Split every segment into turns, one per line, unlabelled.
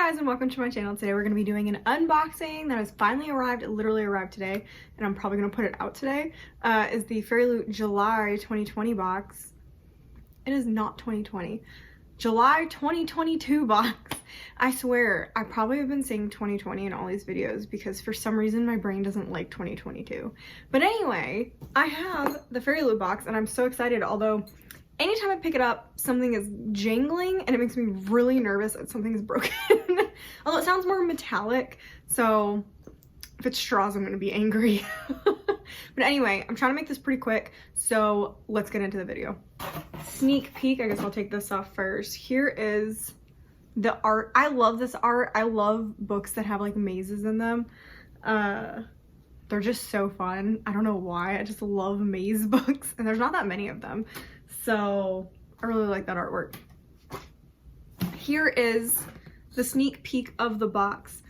guys, and welcome to my channel. Today we're going to be doing an unboxing that has finally arrived. It literally arrived today, and I'm probably going to put it out today. Is the Fairyloot July 2020 box. It is not 2020. July 2022 box. I swear, I probably have been saying 2020 in all these videos because for some reason my brain doesn't like 2022. But anyway, I have the Fairyloot box and I'm so excited, although anytime I pick it up, something is jangling and it makes me really nervous that something is broken. Although it sounds more metallic, so if it's straws, I'm gonna be angry. But anyway, I'm trying to make this pretty quick, so let's get into the video. Sneak peek, I guess I'll take this off first. Here is the art. I love this art. I love books that have like mazes in them. They're just so fun. I don't know why, I just love maze books, and there's not that many of them. So I really like that artwork. Here is the sneak peek of the box.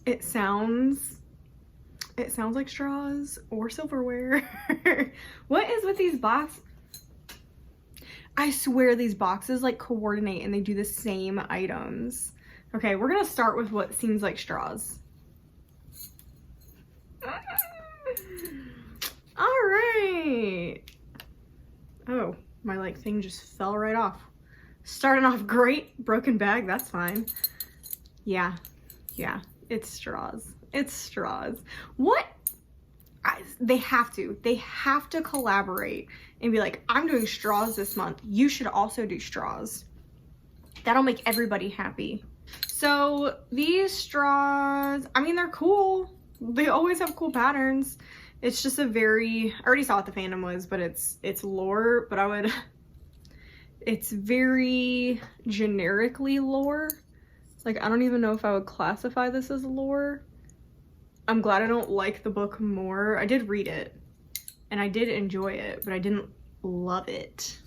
It sounds like straws or silverware. What is with these boxes? I swear these boxes like coordinate and they do the same items. Okay, we're gonna start with what seems like straws. All right. Oh, my like thing just fell right off. Starting off great, broken bag, that's fine. Yeah, it's straws. It's straws. What? They have to collaborate and be like, I'm doing straws this month. You should also do straws. That'll make everybody happy. So these straws, I mean, they're cool. They always have cool patterns. It's just a very, I already saw what the fandom was, but it's lore, but it's very generically lore. Like, I don't even know if I would classify this as lore. I'm glad I don't like the book more. I did read it and I did enjoy it, but I didn't love it.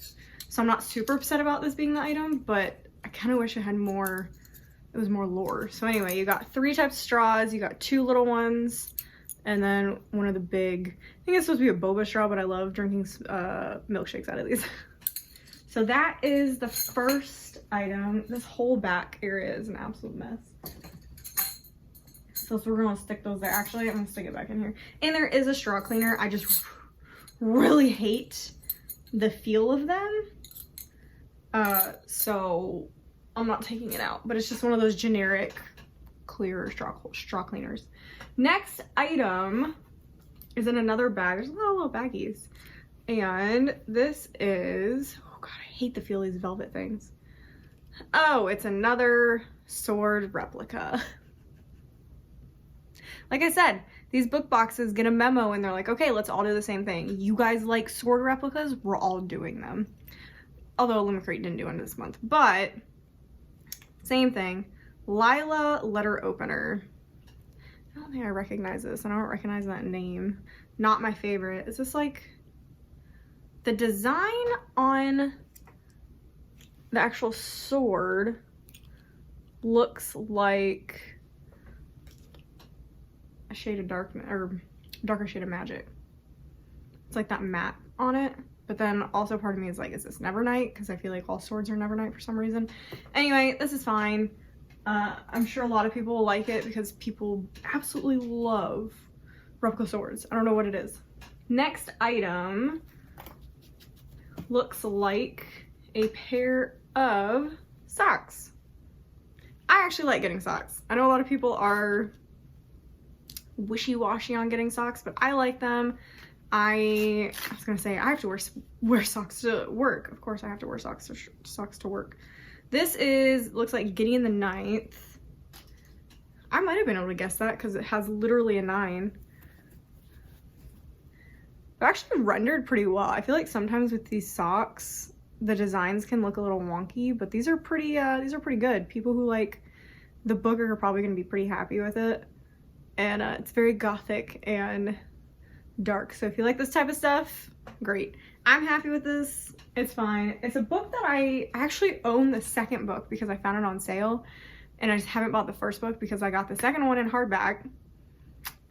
So I'm not super upset about this being the item, but I kind of wish it had more, it was more lore. So anyway, you got 3 types of straws. You got 2 little ones and then one of the big, I think it's supposed to be a boba straw, but I love drinking milkshakes out of these. So that is the first item. This whole back area is an absolute mess. So we're gonna stick those there. Actually, I'm gonna stick it back in here. And there is a straw cleaner. I just really hate the feel of them. So I'm not taking it out, but it's just one of those generic clear straw cleaners. Next item is in another bag. There's a lot of little baggies. And this is, oh God, I hate the feel of these velvet things. Oh, it's another sword replica. Like I said, these book boxes get a memo and they're like, okay, let's all do the same thing. You guys like sword replicas? We're all doing them. Although Limicrate didn't do one this month, but same thing. Lila letter opener. I don't think I recognize this. I don't recognize that name. Not my favorite. Is this like the design on the actual sword looks like a shade of darkness or darker shade of magic. It's like that matte on it, but then also part of me is like, is this Nevernight? Because I feel like all swords are Nevernight for some reason. Anyway, this is fine. I'm sure a lot of people will like it because people absolutely love replica swords. I don't know what it is. Next item looks like a pair of socks. I actually like getting socks. I know a lot of people are wishy-washy on getting socks, but I like them. I was gonna say I have to wear socks to work. Of course I have to wear socks to work. This looks like Gideon the Ninth. I might have been able to guess that because it has literally a 9. They're actually rendered pretty well. I feel like sometimes with these socks the designs can look a little wonky, but these are pretty good. People who like the book are probably gonna be pretty happy with it. And it's very gothic and dark. So if you like this type of stuff, great. I'm happy with this. It's fine. It's a book that I actually own the second book because I found it on sale. And I just haven't bought the first book because I got the second one in hardback.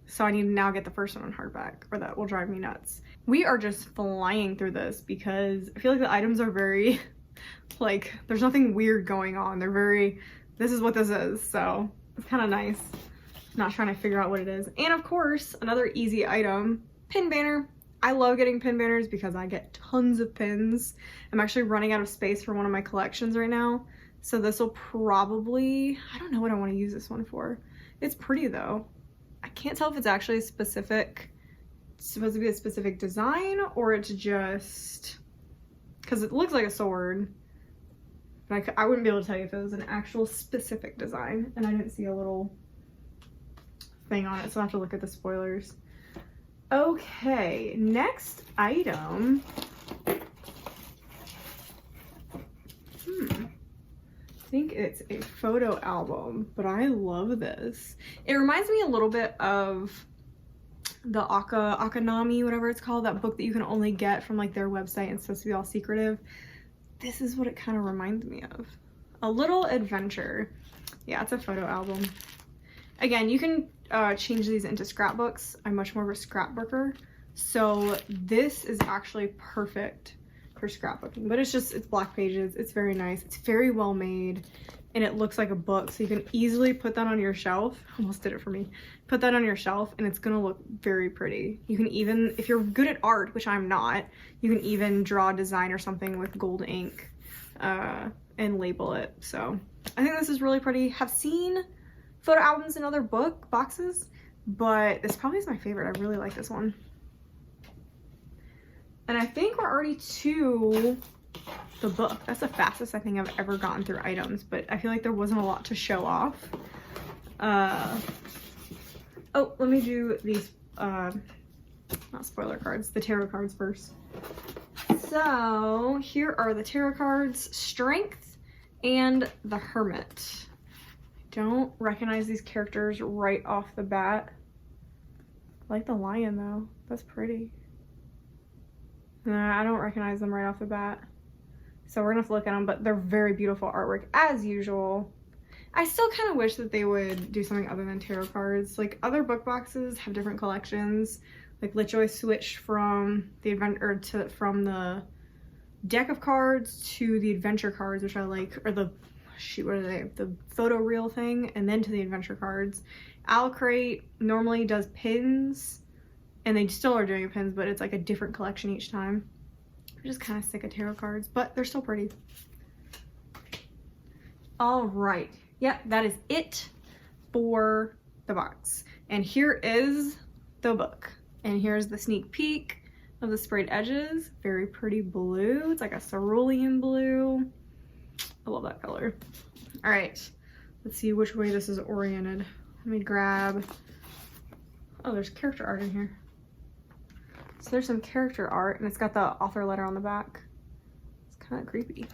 So I need to now get the first one in hardback or that will drive me nuts. We are just flying through this because I feel like the items are very, like, there's nothing weird going on. They're very this is what this is, so it's kind of nice. Not trying to figure out what it is. And of course, another easy item, pin banner. I love getting pin banners because I get tons of pins. I'm actually running out of space for one of my collections right now. So this will probably, I don't know what I want to use this one for. It's pretty though. I can't tell if it's actually a specific, supposed to be a specific design, or it's just, because it looks like a sword. But I wouldn't be able to tell you if it was an actual specific design. And I didn't see a little thing on it, so I have to look at the spoilers. Okay, next item. I think it's a photo album, but I love this. It reminds me a little bit of the Akanami, whatever it's called, that book that you can only get from like their website and it's supposed to be all secretive. This is what it kind of reminds me of. A little adventure. Yeah, it's a photo album. Again, you can change these into scrapbooks. I'm much more of a scrapbooker, so this is actually perfect for scrapbooking. But it's black pages. It's very nice. It's very well made, and it looks like a book, so you can easily put that on your shelf. Almost did it for me. Put that on your shelf, and it's gonna look very pretty. You can even, if you're good at art, which I'm not, you can even draw a design or something with gold ink and label it. So I think this is really pretty. Have seen photo albums in other boxes, but this probably is my favorite. I really like this one. And I think we're already to the book. That's the fastest I think I've ever gotten through items, but I feel like there wasn't a lot to show off. Oh, let me do these, not spoiler cards, the tarot cards first. So here are the tarot cards, Strength and the Hermit. Don't recognize these characters right off the bat. I like the lion though, that's pretty. Nah, I don't recognize them right off the bat. So we're gonna have to look at them, but they're very beautiful artwork as usual. I still kind of wish that they would do something other than tarot cards. Like other book boxes have different collections. Like LitJoy switched from the from the deck of cards to the adventure cards, which I like, or the shoot, what are they? The photo reel thing, and then to the adventure cards. Owlcrate normally does pins, and they still are doing pins, but it's like a different collection each time. I'm just kind of sick of tarot cards, but they're still pretty. All right, yep, that is it for the box. And here is the book, and here's the sneak peek of the sprayed edges. Very pretty blue. It's like a cerulean blue. I love that color. All right, let's see which way this is oriented. Let me grab, oh, there's character art in here. So there's some character art, and it's got the author letter on the back. It's kind of creepy.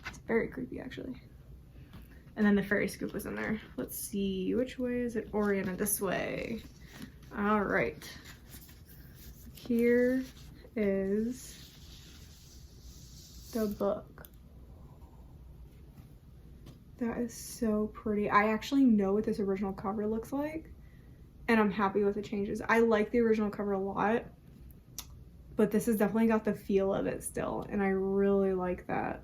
It's very creepy, actually. And then the fairy scoop was in there. Let's see, which way is it oriented? This way. All right. Here is the book. That is so pretty. I actually know what this original cover looks like, and I'm happy with the changes. I like the original cover a lot, but this has definitely got the feel of it still, and I really like that.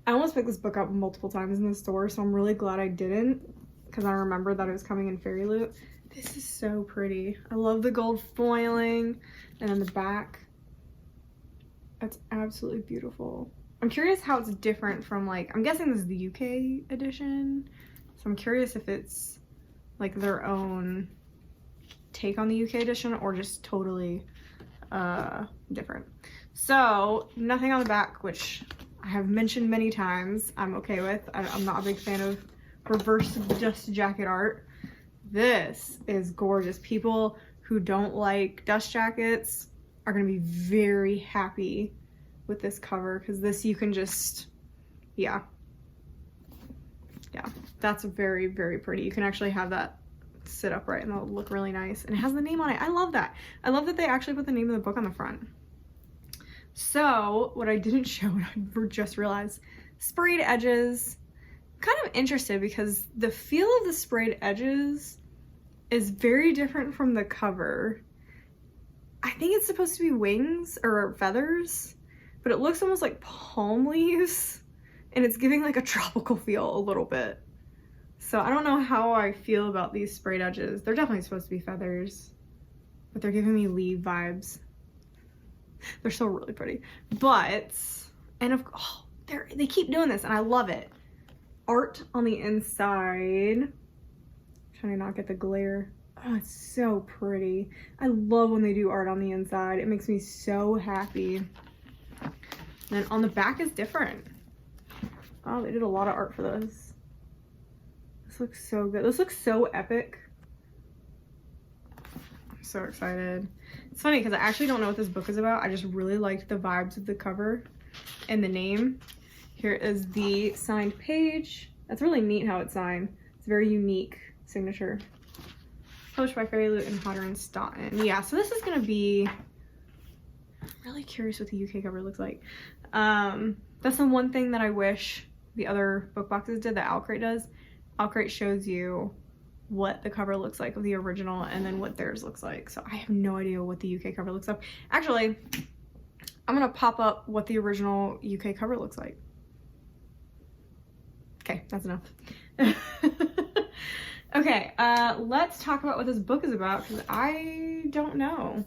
I almost picked this book up multiple times in the store, so I'm really glad I didn't, because I remember that it was coming in Fairyloot. This is so pretty. I love the gold foiling, and then the back. That's absolutely beautiful. I'm curious how it's different from, like, I'm guessing this is the UK edition, so I'm curious if it's like their own take on the UK edition or just totally different. So nothing on the back, which I have mentioned many times I'm okay with. I'm not a big fan of reverse dust jacket art. This is gorgeous. People who don't like dust jackets are going to be very happy with this cover, because this you can just, yeah, that's very, very pretty. You can actually have that sit upright and that'll look really nice, and it has the name on it. I love that. I love that they actually put the name of the book on the front. So what I didn't show, and I just realized, sprayed edges. I'm kind of interested because the feel of the sprayed edges is very different from the cover. I think it's supposed to be wings or feathers, but it looks almost like palm leaves and it's giving like a tropical feel a little bit. So I don't know how I feel about these sprayed edges. They're definitely supposed to be feathers, but they're giving me leaf vibes. They're still really pretty. But, and they keep doing this and I love it. Art on the inside. Trying to not get the glare. Oh, it's so pretty. I love when they do art on the inside. It makes me so happy. And on the back is different. Oh, they did a lot of art for this. This looks so good. This looks so epic. I'm so excited. It's funny because I actually don't know what this book is about. I just really liked the vibes of the cover and the name. Here is the signed page. That's really neat how it's signed. It's a very unique signature. Published by Fairyloot and Hodder and Stoughton. Yeah, so this is gonna be, I'm really curious what the UK cover looks like. That's the one thing that I wish the other book boxes did that Owlcrate does. Owlcrate shows you what the cover looks like of the original and then what theirs looks like. So I have no idea what the UK cover looks like. Actually, I'm gonna pop up what the original UK cover looks like. Okay, that's enough. Okay, let's talk about what this book is about because I don't know.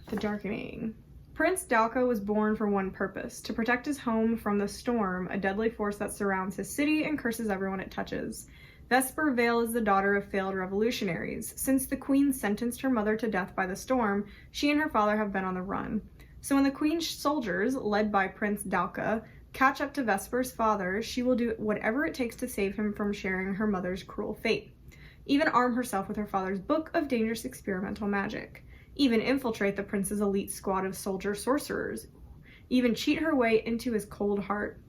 The Darkening. Prince Dalka was born for one purpose, to protect his home from the storm, a deadly force that surrounds his city and curses everyone it touches. Vesper Vale is the daughter of failed revolutionaries. Since the queen sentenced her mother to death by the storm, she and her father have been on the run. So when the queen's soldiers, led by Prince Dalka, catch up to Vesper's father, she will do whatever it takes to save him from sharing her mother's cruel fate. Even arm herself with her father's book of dangerous experimental magic. Even infiltrate the prince's elite squad of soldier sorcerers. Even cheat her way into his cold heart.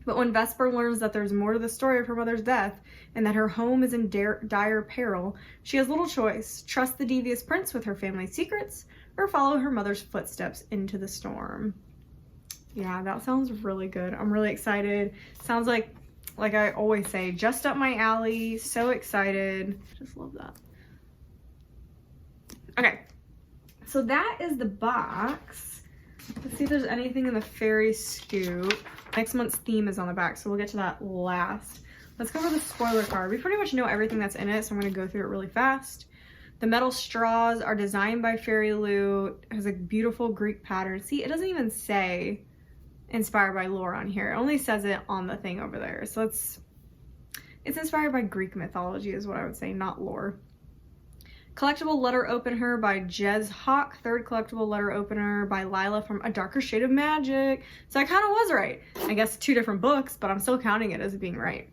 But when Vesper learns that there's more to the story of her mother's death, and that her home is in dire peril, she has little choice. Trust the devious prince with her family's secrets, or follow her mother's footsteps into the storm. Yeah, that sounds really good. I'm really excited. Sounds like I always say, just up my alley. So excited. Just love that. Okay, so that is the box. Let's see if there's anything in the fairy scoop. Next month's theme is on the back, so we'll get to that last. Let's cover the spoiler card. We pretty much know everything that's in it, so I'm going to go through it really fast. The metal straws are designed by Fairyloot. It has a beautiful Greek pattern. See, it doesn't even say inspired by lore on here. It only says it on the thing over there. So it's inspired by Greek mythology is what I would say, not lore. Collectible letter opener by Jez Hawk. Third collectible letter opener by Lila from A Darker Shade of Magic. So I kind of was right. I guess 2 different books, but I'm still counting it as being right.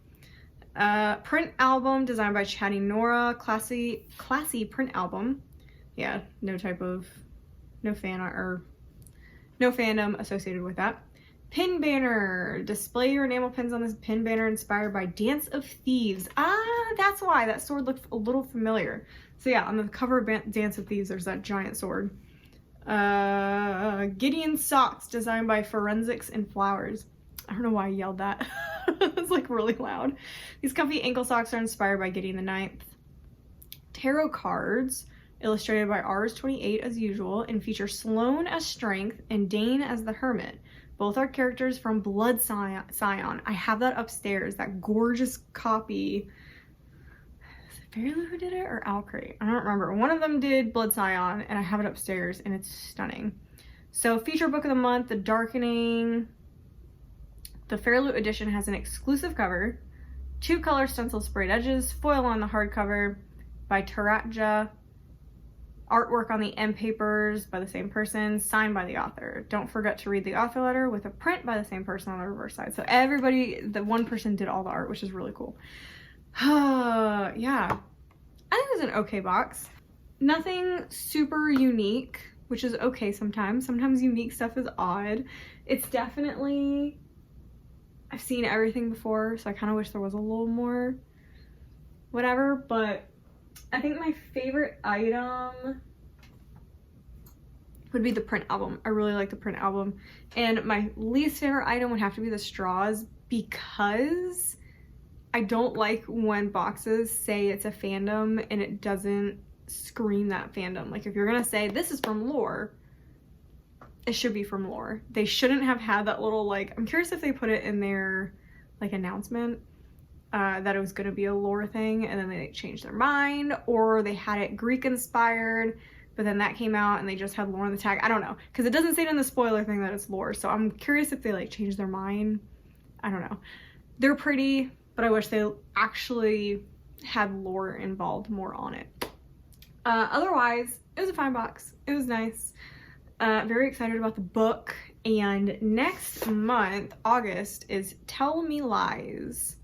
Print album designed by Chatty Nora. Classy print album. Yeah, no fan art or no fandom associated with that. Pin banner. Display your enamel pins on this pin banner inspired by Dance of Thieves. Ah, that's why that sword looked a little familiar. So yeah, on the cover of Dance of Thieves, there's that giant sword. Gideon socks designed by Forensics and Flowers. I don't know why I yelled that. It's like really loud. These comfy ankle socks are inspired by Gideon the Ninth. Tarot cards illustrated by Rs28 as usual and feature Sloane as Strength and Dane as the Hermit. Both are characters from Blood Scion. I have that upstairs, that gorgeous copy. Is it Fairyloot who did it or Owlcrate? I don't remember. One of them did Blood Scion and I have it upstairs and it's stunning. So feature book of the month, The Darkening. The Fairyloot edition has an exclusive cover, 2 color stencil sprayed edges, foil on the hardcover by Taratja. Artwork on the end papers by the same person, signed by the author. Don't forget to read the author letter with a print by the same person on the reverse side. So everybody, the one person did all the art, which is really cool. Yeah, I think it was an okay box. Nothing super unique, which is okay sometimes. Sometimes unique stuff is odd. It's definitely, I've seen everything before, so I kind of wish there was a little more whatever, but I think my favorite item would be the print album. I really like the print album. And my least favorite item would have to be the straws because I don't like when boxes say it's a fandom and it doesn't scream that fandom. Like if you're gonna say this is from lore, it should be from lore. They shouldn't have had that little, like, I'm curious if they put it in their, like, announcement that it was going to be a lore thing, and then they changed their mind, or they had it Greek inspired, but then that came out and they just had lore in the tag. I don't know, because it doesn't say it in the spoiler thing that it's lore, so I'm curious if they, like, changed their mind. I don't know. They're pretty, but I wish they actually had lore involved more on it. Otherwise, it was a fine box. It was nice. Very excited about the book. And next month, August, is Tell Me Lies.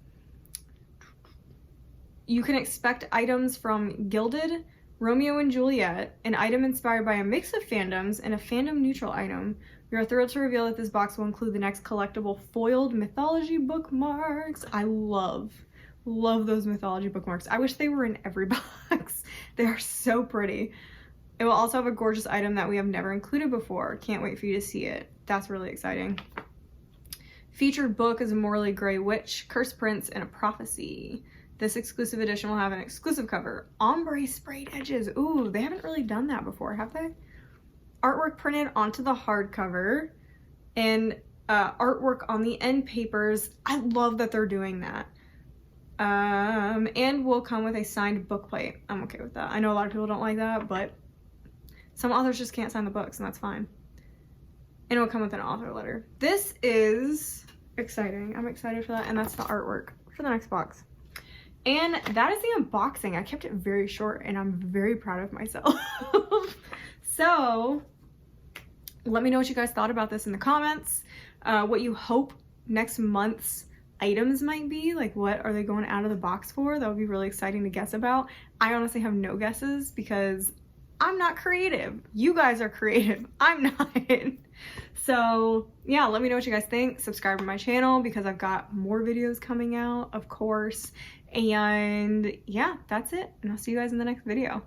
You can expect items from Gilded, Romeo and Juliet, an item inspired by a mix of fandoms, and a fandom neutral item. We are thrilled to reveal that this box will include the next collectible foiled mythology bookmarks. I love those mythology bookmarks. I wish they were in every box. They are so pretty. It will also have a gorgeous item that we have never included before. Can't wait for you to see it. That's really exciting. Featured book is a Morally Grey Witch, Cursed Prince, and a Prophecy. This exclusive edition will have an exclusive cover. Ombre sprayed edges. Ooh, they haven't really done that before, have they? Artwork printed onto the hardcover and artwork on the end papers. I love that they're doing that. And will come with a signed book plate. I'm okay with that. I know a lot of people don't like that, but some authors just can't sign the books, and that's fine. And it will come with an author letter. This is exciting. I'm excited for that, and that's the artwork for the next box. And that is the unboxing. I kept it very short, and I'm very proud of myself. So let me know what you guys thought about this in the comments. What you hope next month's items might be. Like, what are they going out of the box for? That would be really exciting to guess about. I honestly have no guesses because I'm not creative. You guys are creative. I'm not. So yeah, let me know what you guys think. Subscribe to my channel because I've got more videos coming out, of course. And yeah, that's it. And I'll see you guys in the next video.